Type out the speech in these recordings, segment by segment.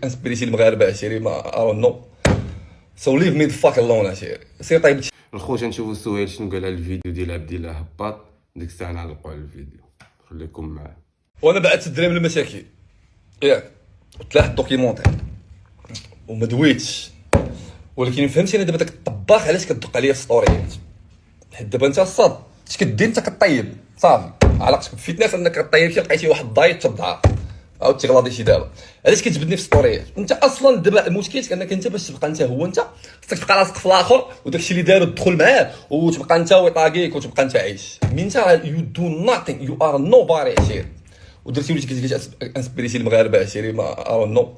انسبريتي المغاربه عشيري ما ارون نو سو ليف مي فاك الون عشيري سير طيب. الخوت نشوفوا سهيل شنو قال على الفيديو ديال عبد الله هباط. ديك الساعه نعلقوا على الفيديو. خليكم معاه. وانا بعثت الدراري من المشاكل ياك طلع الدوكيمونتير وما دويتش، ولكن فهمتي انا دابا داك الطباخ علاش كتدق عليا في ستوريات، حيت دابا انت الصاد اش كدير انت كطيب صافي علاقتك بفيتنس انك كطيب شي لقيتي واحد الدايت تبضعها عاود تغلاضي شي دابا علاش كتجبدني في ستوريات. انت اصلا دابا المشكل انك انت باش تبقى انت هو انت خصك تبقى راسك في الاخر وداكشي اللي دارو تدخل معاه وتبقى انت ويطاكيك وتبقى انت عايش. مين انت يو دو ناثينغ يو ار نو باري عشيري ودرتي وليتي كتجي انسبريتي المغاربه عشيري ما ارون نو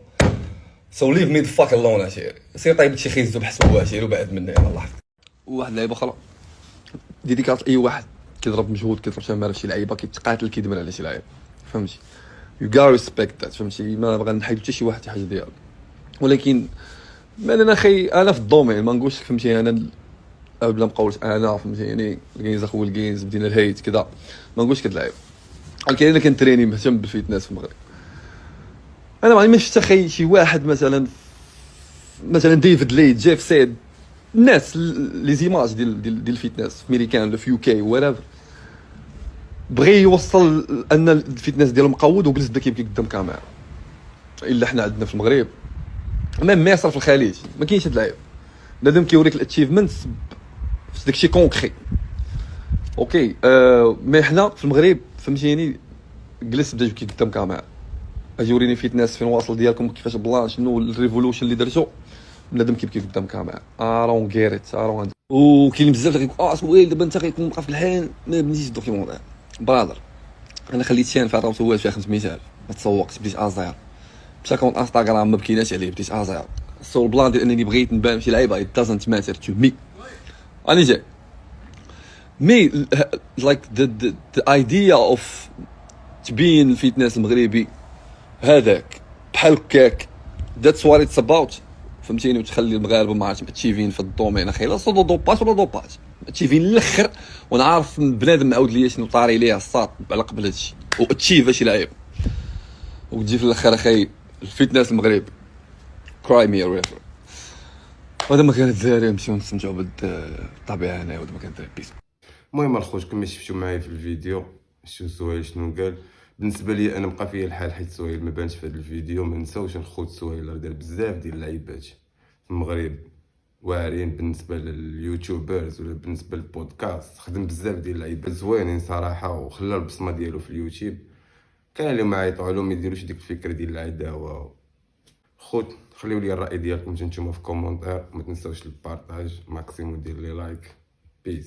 سو ليف مي فاك الون عشيري سير طيب شي خيزو بحسبه عشيري وبعد مني الله يحفظك. واحد اللعيبه اخرى ديديكاس اي واحد كيضرب مجهود كيضرب شي شي لعيبه كيتقاتل كيدمر على شي لعيب فهمتي يو غا ريسبكت ذات فهمتي ما بغا نحيد حتى شي واحد شي حاجه ديالو، ولكن من انا خي انا في الدومين ما نقولش فهمتي انا بلا مقولش انا فهمتي يعني الجيمز اخو الجيمز بدينا الهيت كذا ما نقولش كتلعب، ولكن انا كنتريني مهتم بالفيتنس في المغرب. انا ما شفت خي شي واحد مثلا ديفيد لي جيف سيد الناس لي زيماج ديال الفيتنس في امريكان ولا في يو كي ولا بغى يوصل ان الفيتنس ديالو مقود وجلس بدا كيبكي قدام كاميرا. الا حنا عندنا في المغرب ميم مصر في الخليج ما كاينش هاد اللعيب لازم كيوريك الاتشيفمنتس في داكشي كونكري اوكي مي حنا في المغرب فهمتيني جلس بدا يبكي قدام كاميرا اجي وريني فيتنس فين واصل ديالكم كيفاش بلان شنو الريفولوشن اللي درتو بنادم كيبكي قدام كاميرا ارون غيريت ارون وكاين بزاف اللي كيقول سويل دابا انت غيكون بقى في الحال ما بنيتيش الدوكيومونتير برادر. انا خليت شي نفع مسوال فيها 500000 ما تسوقتش بديت ازير مشى كونت انستغرام ما بكيناش عليه بديت ازير سو البلان ديال انني بغيت نبان شي لعيبه it doesn't matter to me اني جاي مي like the idea of تبين الفيتنس المغربي هذاك بحال هكاك that's what it's about فهمتيني وتخلي المغاربه ما عرفتش ماتشيفين في الدومين اخي لا صدو دوباج ولا دوباج ماتشيفين للاخر ونعرف بنادم معاود ليا شنو طاري ليا الساط على قبل هادشي واتشيفا شي لعيب وتجي في الاخر اخي الفيتنس المغرب كراي مي ريفر. هذا ما كان الدراري نمشيو نستمتعوا بالطبيعه هنايا وهذا ما كان الدراري بيس. المهم الخوت كما شفتوا معايا في الفيديو شفتوا سهيل شنو قال. بالنسبه لي انا بقى فيا الحال حيت سهيل ما بانش في هذا الفيديو. ما نساوش الخوت سهيل دار بزاف ديال اللعيبات في المغرب واعرين بالنسبه لليوتيوبرز ولا بالنسبه للبودكاست. خدم بزاف ديال اللعيبات زوينين صراحه وخلى البصمه ديالو في اليوتيوب. كان اللي ما يعيطوا عليهم ما يديروش ديك الفكره ديال العداوه. خوت خليو لي الراي ديالكم نتوما في كومونتير. ما تنساوش البارطاج ماكسيموم دير لي لايك. بيس.